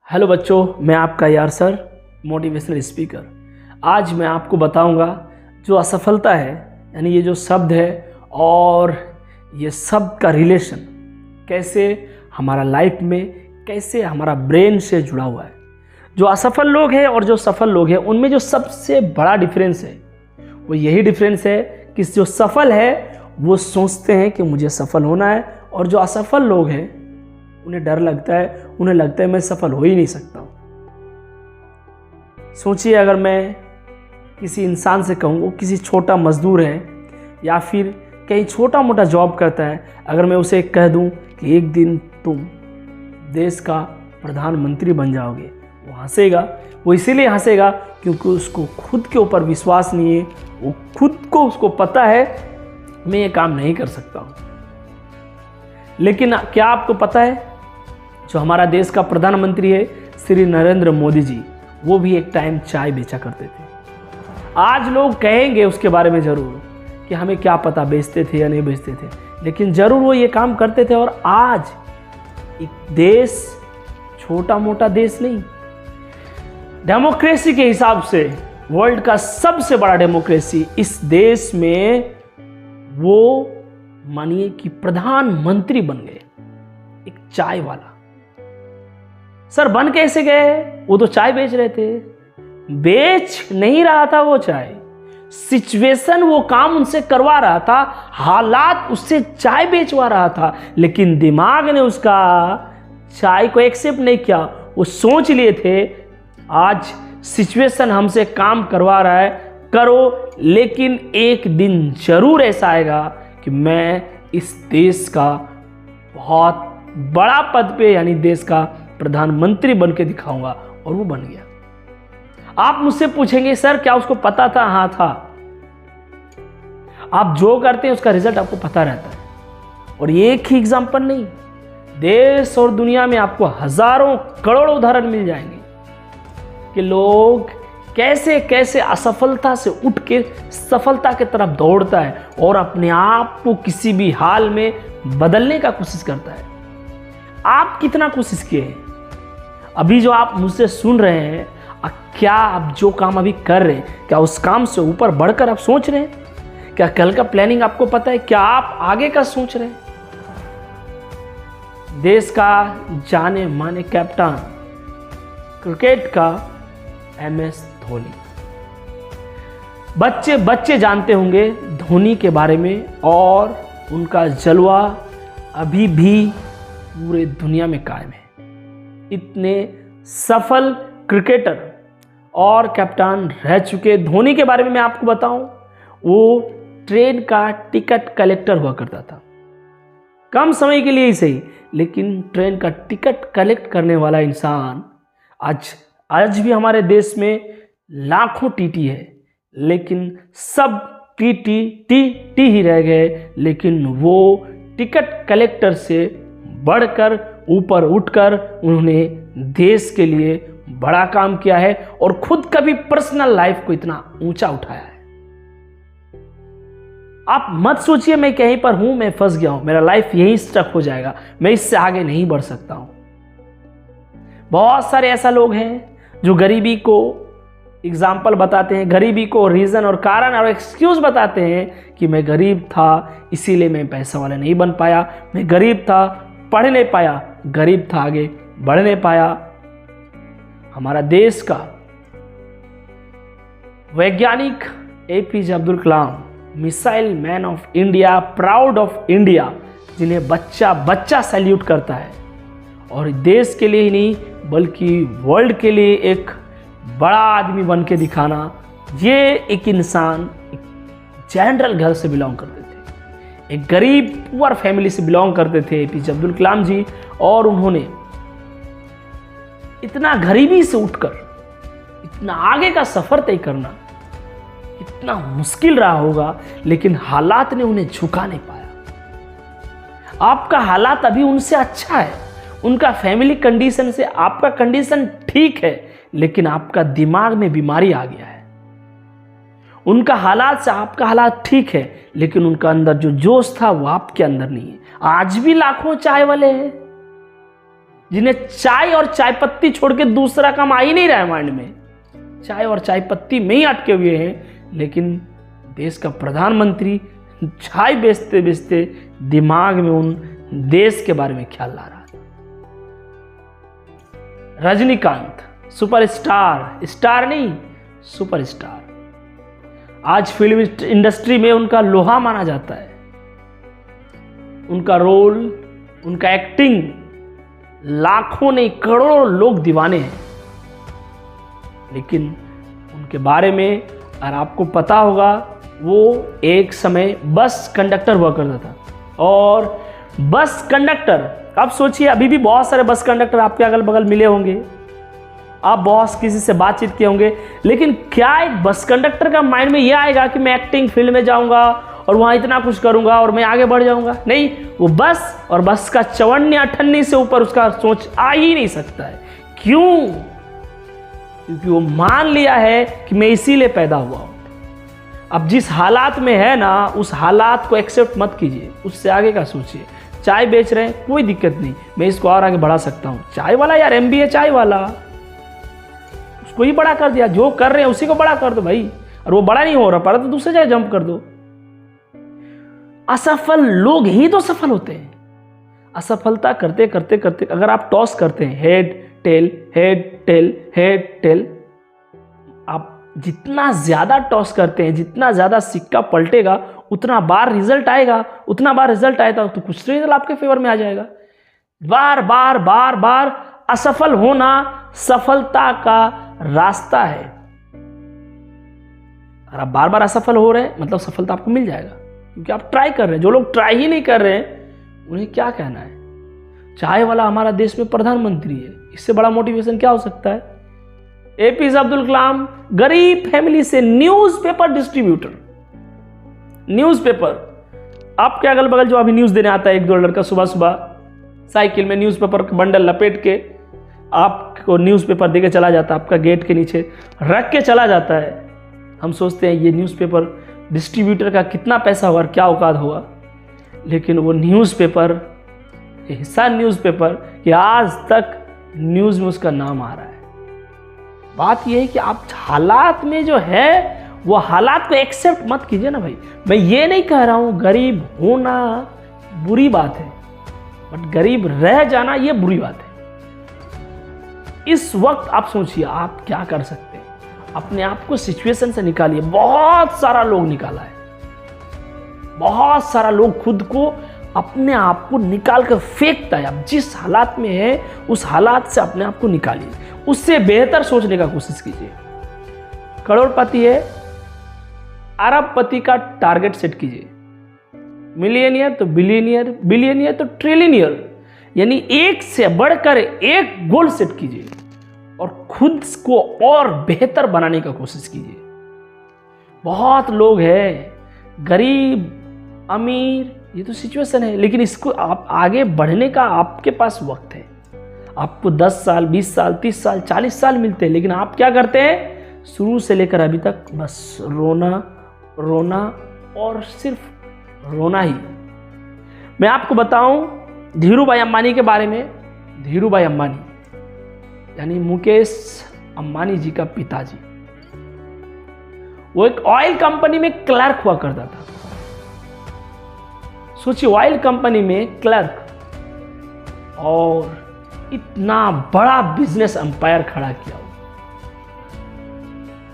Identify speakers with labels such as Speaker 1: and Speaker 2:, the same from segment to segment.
Speaker 1: Hello बच्चों, मैं आपका यार सर मोटिवेशनल स्पीकर। आज मैं आपको बताऊंगा जो असफलता है, यानी ये जो शब्द है और ये शब्द का रिलेशन कैसे हमारा लाइफ में, कैसे हमारा ब्रेन से जुड़ा हुआ है। जो असफल लोग हैं और जो सफल लोग हैं उनमें जो सबसे बड़ा डिफरेंस है वो यही डिफरेंस है कि जो सफल है वो सोचते हैं कि मुझे सफल होना है, और जो असफल लोग हैं उन्हें डर लगता है, उन्हें लगता है मैं सफल हो ही नहीं सकता हूँ। सोचिए, अगर मैं किसी इंसान से कहूँ, वो किसी छोटा मजदूर है या फिर कहीं छोटा मोटा जॉब करता है, अगर मैं उसे कह दूँ कि एक दिन तुम देश का प्रधानमंत्री बन जाओगे, वो हंसेगा। वो इसीलिए हंसेगा क्योंकि उसको खुद के ऊपर विश्वास नहीं है, वो खुद को उसको पता है मैं ये काम नहीं कर सकता हूँ। लेकिन क्या आपको पता है, जो हमारा देश का प्रधानमंत्री है श्री नरेंद्र मोदी जी, वो भी एक टाइम चाय बेचा करते थे। आज लोग कहेंगे उसके बारे में ज़रूर कि हमें क्या पता बेचते थे या नहीं बेचते थे, लेकिन ज़रूर वो ये काम करते थे। और आज एक देश छोटा मोटा देश नहीं, डेमोक्रेसी के हिसाब से वर्ल्ड का सबसे बड़ा डेमोक्रेसी इस देश में, वो मानिए कि प्रधानमंत्री बन गए, एक चाय वाला। सर बन कैसे गए? वो तो चाय बेच रहे थे। बेच नहीं रहा था वो चाय, सिचुएशन वो काम उनसे करवा रहा था, हालात उससे चाय बेचवा रहा था, लेकिन दिमाग ने उसका चाय को एक्सेप्ट नहीं किया। वो सोच लिए थे आज सिचुएशन हमसे काम करवा रहा है, करो, लेकिन एक दिन जरूर ऐसा आएगा कि मैं इस देश का बहुत बड़ा पद पे, यानी देश का प्रधानमंत्री बन के दिखाऊंगा। और वो बन गया। आप मुझसे पूछेंगे सर क्या उसको पता था? हाँ था। आप जो करते हैं उसका रिजल्ट आपको पता रहता है। और ये एक ही एग्जाम्पल नहीं, देश और दुनिया में आपको हजारों करोड़ों उदाहरण मिल जाएंगे कि लोग कैसे कैसे असफलता से उठ के सफलता की तरफ दौड़ता है और अपने आप को किसी भी हाल में बदलने का कोशिश करता है। आप कितना कोशिश किए हैं? अभी जो आप मुझसे सुन रहे हैं, क्या आप जो काम अभी कर रहे हैं, क्या उस काम से ऊपर बढ़कर आप सोच रहे हैं? क्या कल का प्लानिंग आपको पता है? क्या आप आगे का सोच रहे हैं? देश का जाने माने कैप्टन क्रिकेट का MS धोनी, बच्चे बच्चे जानते होंगे धोनी के बारे में, और उनका जलवा अभी भी पूरे दुनिया में कायम है। इतने सफल क्रिकेटर और कप्तान रह चुके धोनी के बारे में मैं आपको बताऊं, वो ट्रेन का टिकट कलेक्टर हुआ करता था। कम समय के लिए ही सही, लेकिन ट्रेन का टिकट कलेक्ट करने वाला इंसान आज भी हमारे देश में लाखों टीटी है, लेकिन सब टी ही रह गए। लेकिन वो टिकट कलेक्टर से बढ़कर ऊपर उठकर उन्होंने देश के लिए बड़ा काम किया है और खुद कभी पर्सनल लाइफ को इतना ऊंचा उठाया है। आप मत सोचिए मैं कहीं पर हूं, मैं फंस गया हूं, मेरा लाइफ यहीं स्टक हो जाएगा, मैं इससे आगे नहीं बढ़ सकता हूं। बहुत सारे ऐसा लोग हैं जो गरीबी को एग्जाम्पल बताते हैं, गरीबी को रीज़न और कारण और एक्सक्यूज़ बताते हैं कि मैं गरीब था इसीलिए मैं पैसा वाला नहीं बन पाया, मैं गरीब था पढ़ नहीं पाया, गरीब था आगे बढ़ नहीं पाया। हमारा देश का वैज्ञानिक APJ Abdul Kalam, missile man of India, proud of India, जिन्हें बच्चा बच्चा सैल्यूट करता है, और देश के लिए ही नहीं बल्कि वर्ल्ड के लिए एक बड़ा आदमी बन के दिखाना, ये एक इंसान एक जनरल घर से बिलोंग करते थे, एक गरीब पुअर फैमिली से बिलोंग करते थे APJ अब्दुल कलाम जी। और उन्होंने इतना गरीबी से उठकर इतना आगे का सफर तय करना कितना मुश्किल रहा होगा, लेकिन हालात ने उन्हें झुका नहीं पाया। आपका हालात अभी उनसे अच्छा है, उनका फैमिली कंडीशन से आपका कंडीशन ठीक है, लेकिन आपका दिमाग में बीमारी आ गया है। उनका हालात से आपका हालात ठीक है, लेकिन उनका अंदर जो जोश था वो आपके अंदर नहीं है। आज भी लाखों चाय वाले हैं, जिन्हें चाय और चाय पत्ती छोड़ के दूसरा काम आ ही नहीं रहा है माइंड में, चाय और चाय पत्ती में ही अटके हुए हैं, लेकिन देश का प्रधानमंत्री चाय बेचते बेचते दिमाग में उन देश के बारे में ख्याल ला रहा था। रजनीकांत सुपरस्टार, स्टार नहीं सुपरस्टार, आज फिल्म इंडस्ट्री में उनका लोहा माना जाता है। उनका रोल, उनका एक्टिंग लाखों नहीं करोड़ों लोग दीवाने हैं। लेकिन उनके बारे में अगर आपको पता होगा, वो एक समय बस कंडक्टर हुआ करता था। और बस कंडक्टर, आप सोचिए अभी भी बहुत सारे बस कंडक्टर आपके अगल बगल मिले होंगे, आप बहुत किसी से बातचीत किए होंगे, लेकिन क्या एक बस कंडक्टर का माइंड में यह आएगा कि मैं एक्टिंग फील्ड में जाऊंगा और वहां इतना कुछ करूंगा और मैं आगे बढ़ जाऊंगा? नहीं, वो बस और बस का चवन्नी अठन्नी से ऊपर उसका सोच आ ही नहीं सकता है। क्यों? क्योंकि वो मान लिया है कि मैं इसीलिए पैदा हुआ हूं। अब जिस हालात में है ना, उस हालात को एक्सेप्ट मत कीजिए, उससे आगे का सोचिए। चाय बेच रहे हैं, कोई दिक्कत नहीं, मैं इसको और आगे बढ़ा सकता हूं। चाय वाला यार, MBA चाय वाला, उसको ही बड़ा कर दिया। जो कर रहे हैं उसी को बड़ा कर दो भाई। और वो बड़ा नहीं हो रहा पड़ा तो दूसरे जगह जंप कर दो। असफल लोग ही तो सफल होते हैं। असफलता करते करते करते अगर आप टॉस करते हैं, head tail head tail head tail, आप जितना ज्यादा टॉस करते हैं, जितना ज्यादा सिक्का पलटेगा, उतना बार रिजल्ट आएगा। उतना बार रिजल्ट आएगा तो कुछ रिजल्ट आपके फेवर में आ जाएगा। बार बार बार बार असफल होना सफलता का रास्ता है। अगर आप बार बार असफल हो रहे हैं, मतलब सफलता आपको मिल जाएगा, क्योंकि आप ट्राई कर रहे हैं। जो लोग ट्राई ही नहीं कर रहे हैं, उन्हें क्या कहना है? चाय वाला हमारा देश में प्रधानमंत्री है, इससे बड़ा मोटिवेशन क्या हो सकता है? APJ अब्दुल कलाम गरीब फैमिली से न्यूज़पेपर डिस्ट्रीब्यूटर। न्यूज़पेपर आपके अगल बगल जो अभी न्यूज़ देने आता है, एक दो लड़का सुबह सुबह साइकिल में न्यूज़पेपर का बंडल लपेट के आपको न्यूज़पेपर देके चला जाता है, आपका गेट के नीचे रख के चला जाता है। हम सोचते हैं ये न्यूज़पेपर डिस्ट्रीब्यूटर का कितना पैसा होगा और क्या औकात होगा, लेकिन वो न्यूज़पेपर, हिस्सा न्यूज़पेपर कि आज तक न्यूज़ में उसका नाम आ रहा है। बात यह है कि आप हालात में जो है वो हालात को एक्सेप्ट मत कीजिए ना भाई। मैं ये नहीं कह रहा हूं गरीब होना बुरी बात है, बट गरीब रह जाना ये बुरी बात है। इस वक्त आप सोचिए आप क्या कर सकते हैं, अपने आप को सिचुएशन से निकालिए। बहुत सारा लोग निकाला है, बहुत सारा लोग खुद को अपने आप को निकाल कर फेंकता है। अब जिस हालात में है उस हालात से अपने आप को निकालिए, उससे बेहतर सोचने का कोशिश कीजिए। करोड़पति है, अरबपति का टारगेट सेट कीजिए। मिलियनियर तो बिलियनियर, बिलियनियर तो ट्रिलियनियर, यानी एक से बढ़कर एक गोल सेट कीजिए और खुद को और बेहतर बनाने का कोशिश कीजिए। बहुत लोग हैं गरीब अमीर, ये तो सिचुएशन है, लेकिन इसको आप आगे बढ़ने का आपके पास वक्त है। आपको 10 साल 20 साल 30 साल 40 साल मिलते हैं, लेकिन आप क्या करते हैं? शुरू से लेकर अभी तक बस रोना रोना और सिर्फ रोना ही। मैं आपको बताऊं धीरूभाई अंबानी के बारे में। धीरूभाई अंबानी यानी मुकेश अंबानी जी का पिताजी, वो एक ऑयल कंपनी में क्लर्क हुआ करता था। सोचिए ऑयल कंपनी में क्लर्क, और इतना बड़ा बिजनेस एम्पायर खड़ा किया,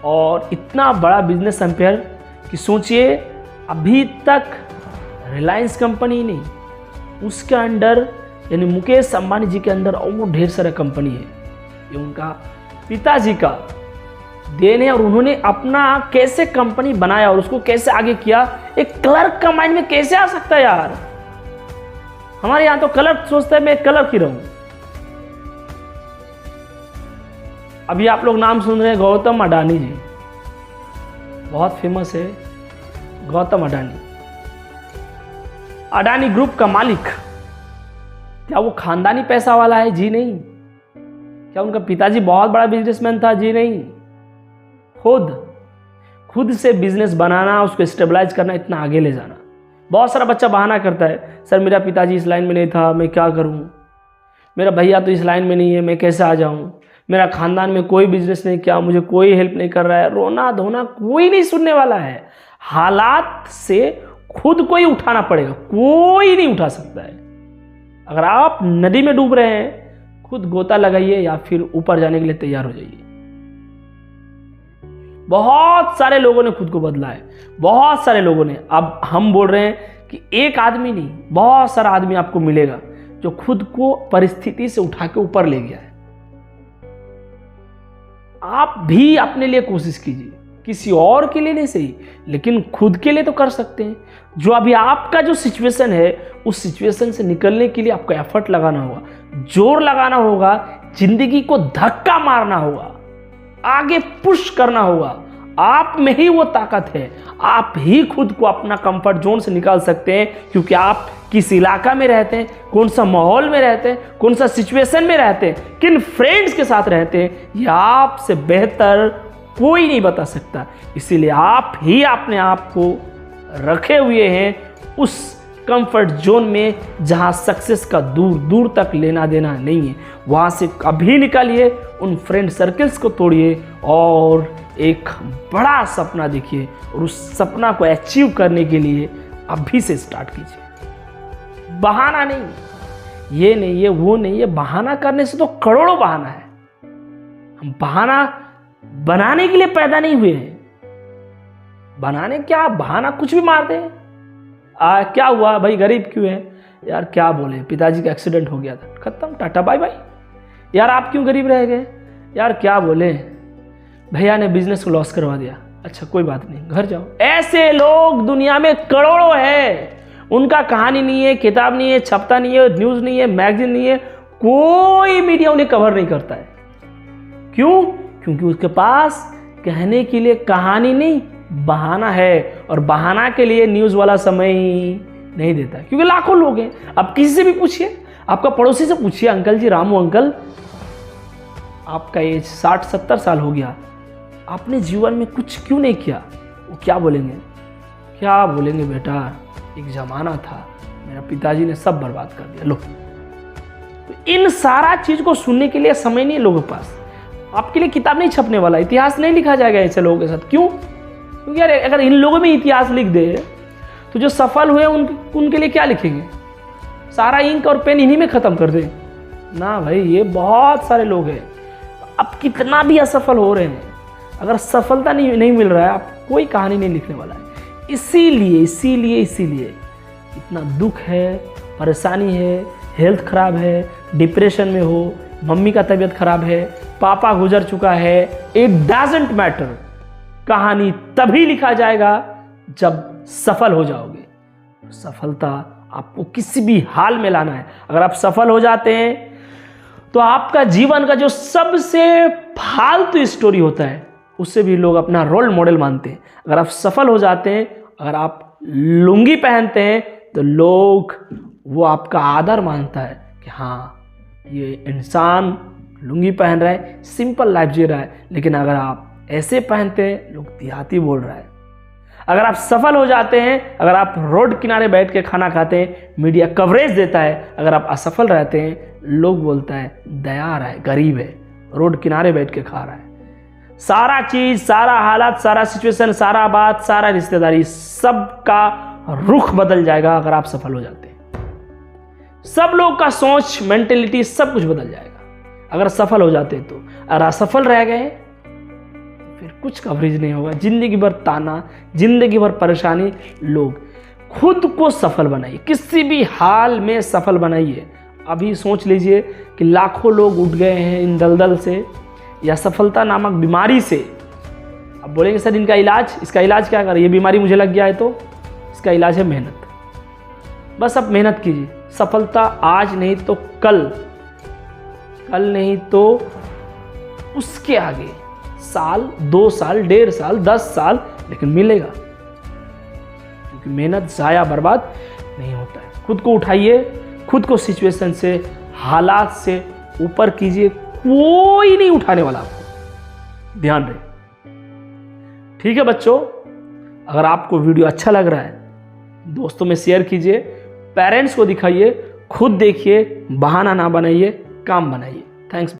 Speaker 1: और इतना बड़ा बिजनेस एम्पायर कि सोचिए अभी तक रिलायंस कंपनी नहीं, उसके अंडर यानी मुकेश अंबानी जी के अंदर और ढेर सारा कंपनी है। ये उनका पिताजी का देन है, और उन्होंने अपना कैसे कंपनी बनाया और उसको कैसे आगे किया, एक क्लर्क का माइंड में कैसे आ सकता है यार? हमारे यहां तो क्लर्क सोचता है मैं क्लर्क ही रहूं। अभी आप लोग नाम सुन रहे हैं गौतम अडानी जी, बहुत फेमस है गौतम अडानी। अडानी ग्रुप का मालिक, क्या वो खानदानी पैसा वाला है? जी नहीं। क्या उनका पिताजी बहुत बड़ा बिजनेसमैन था? जी नहीं। खुद से बिजनेस बनाना, उसको स्टेबलाइज करना, इतना आगे ले जाना। बहुत सारा बच्चा बहाना करता है, सर मेरा पिताजी इस लाइन में नहीं था, मैं क्या करूं। मेरा भैया तो इस लाइन में नहीं है, मैं कैसे आ जाऊं, मेरा खानदान में कोई बिजनेस नहीं किया, मुझे कोई हेल्प नहीं कर रहा है, रोना धोना कोई नहीं सुनने वाला है। हालात से खुद को ही उठाना पड़ेगा, कोई नहीं उठा सकता है। अगर आप नदी में डूब रहे हैं, खुद गोता लगाइए या फिर ऊपर जाने के लिए तैयार हो जाइए। बहुत सारे लोगों ने खुद को बदला है, बहुत सारे लोगों ने। अब हम बोल रहे हैं कि एक आदमी नहीं, बहुत सारा आदमी आपको मिलेगा जो खुद को परिस्थिति से उठा के ऊपर ले गया है। आप भी अपने लिए कोशिश कीजिए, किसी और के लिए नहीं सही, लेकिन खुद के लिए तो कर सकते हैं। जो अभी आपका जो सिचुएशन है, उस सिचुएशन से निकलने के लिए आपको एफर्ट लगाना होगा, जोर लगाना होगा, जिंदगी को धक्का मारना होगा, आगे पुश करना होगा। आप में ही वो ताकत है। आप ही खुद को अपना कंफर्ट जोन से निकाल सकते हैं, क्योंकि आप किस इलाका में रहते हैं, कौन सा माहौल में रहते हैं, कौन सा सिचुएशन में रहते हैं, किन फ्रेंड्स के साथ रहते हैं, ये आपसे बेहतर कोई नहीं बता सकता। इसीलिए आप ही अपने आप को रखे हुए हैं उस कंफर्ट जोन में जहां सक्सेस का दूर दूर तक लेना देना नहीं है। वहां से अभी निकलिए, उन फ्रेंड सर्कल्स को तोड़िए और एक बड़ा सपना देखिए, और उस सपना को अचीव करने के लिए अभी से स्टार्ट कीजिए। बहाना नहीं, ये नहीं है, वो नहीं है। बहाना करने से तो करोड़ों बहाना है। हम बहाना बनाने के लिए पैदा नहीं हुए हैं। बनाने क्या, बहाना कुछ भी मारते हैं। क्या हुआ भाई, गरीब क्यों है यार, क्या बोले, पिताजी का एक्सीडेंट हो गया था, खत्म, टाटा बाय बाय। यार आप क्यों गरीब रह गए यार, क्या बोले, भैया ने बिजनेस को लॉस करवा दिया, अच्छा कोई बात नहीं, घर जाओ। ऐसे लोग दुनिया में करोड़ों है। उनका कहानी नहीं है, किताब नहीं है, छपता नहीं है, न्यूज नहीं है, मैगजीन नहीं है, कोई मीडिया उन्हें कवर नहीं करता है। क्यों? क्योंकि उसके पास कहने के लिए कहानी नहीं, बहाना है। और बहाना के लिए न्यूज वाला समय नहीं देता, क्योंकि लाखों लोग हैं। अब किसी से भी पूछिए, आपका पड़ोसी से पूछिए, अंकल जी, रामू अंकल, आपका एज 60-70 साल हो गया, आपने जीवन में कुछ क्यों नहीं किया? वो क्या बोलेंगे? क्या बोलेंगे, बेटा एक जमाना था, मेरा पिताजी ने सब बर्बाद कर दिया। लो, तो इन सारा चीज को सुनने के लिए समय नहीं है लोगों के पास। आपके लिए किताब नहीं छपने वाला, इतिहास नहीं लिखा जाएगा ऐसे लोगों के साथ। क्यों? क्योंकि यार अगर इन लोगों में इतिहास लिख दे तो जो सफल हुए उनके लिए क्या लिखेंगे? सारा इंक और पेन इन्हीं में खत्म कर दे ना भाई। ये बहुत सारे लोग हैं, अब कितना भी असफल हो रहे हैं, अगर सफलता नहीं मिल रहा है, आप कोई कहानी नहीं लिखने वाला है। इसीलिए इतना दुख है, परेशानी है, हेल्थ खराब है, डिप्रेशन में हो, मम्मी का तबीयत खराब है, पापा गुजर चुका है, इट डजंट मैटर। कहानी तभी लिखा जाएगा जब सफल हो जाओगे। सफलता आपको किसी भी हाल में लाना है। अगर आप सफल हो जाते हैं तो आपका जीवन का जो सबसे फालतू स्टोरी होता है उससे भी लोग अपना रोल मॉडल मानते हैं। अगर आप सफल हो जाते हैं, अगर आप लुंगी पहनते हैं, तो लोग वो आपका आदर मानता है कि हाँ ये इंसान लुंगी पहन रहा है, सिंपल लाइफ जी रहा है। लेकिन अगर आप ऐसे पहनते हैं, लोग देहाती बोल रहा है। अगर आप सफल हो जाते हैं, अगर आप रोड किनारे बैठ के खाना खाते हैं, मीडिया कवरेज देता है। अगर आप असफल रहते हैं, लोग बोलता है दया आ रहा है, गरीब है, रोड किनारे बैठ के खा रहा है। सारा चीज, सारा हालात, सारा सिचुएशन, सारा बात, सारा रिश्तेदारी, सबका रुख बदल जाएगा अगर आप सफल हो जाते हैं। सब लोग का सोच, मेंटेलिटी, सब कुछ बदल जाएगा अगर सफल हो जाते हैं। तो अगर असफल रह गए फिर कुछ कवरेज नहीं होगा। जिंदगी भर ताना, जिंदगी भर परेशानी। लोग खुद को सफल बनाइए, किसी भी हाल में सफल बनाइए। अभी सोच लीजिए कि लाखों लोग उठ गए हैं इन दलदल से या सफलता नामक बीमारी से। अब बोलेंगे सर इनका इलाज, इसका इलाज क्या करें? ये बीमारी मुझे लग गया है तो इसका इलाज है मेहनत। बस अब मेहनत कीजिए। सफलता आज नहीं तो कल नहीं तो उसके आगे, साल, 2 साल, 1.5 साल, 10 साल, लेकिन मिलेगा। क्योंकि मेहनत जाया बर्बाद नहीं होता है। खुद को उठाइए, खुद को सिचुएशन से, हालात से ऊपर कीजिए। कोई नहीं उठाने वाला आपको, ध्यान रहे। ठीक है बच्चों, अगर आपको वीडियो अच्छा लग रहा है, दोस्तों में शेयर कीजिए, पेरेंट्स को दिखाइए, खुद देखिए, बहाना ना बनाइए। काम बनाइए। थैंक्स।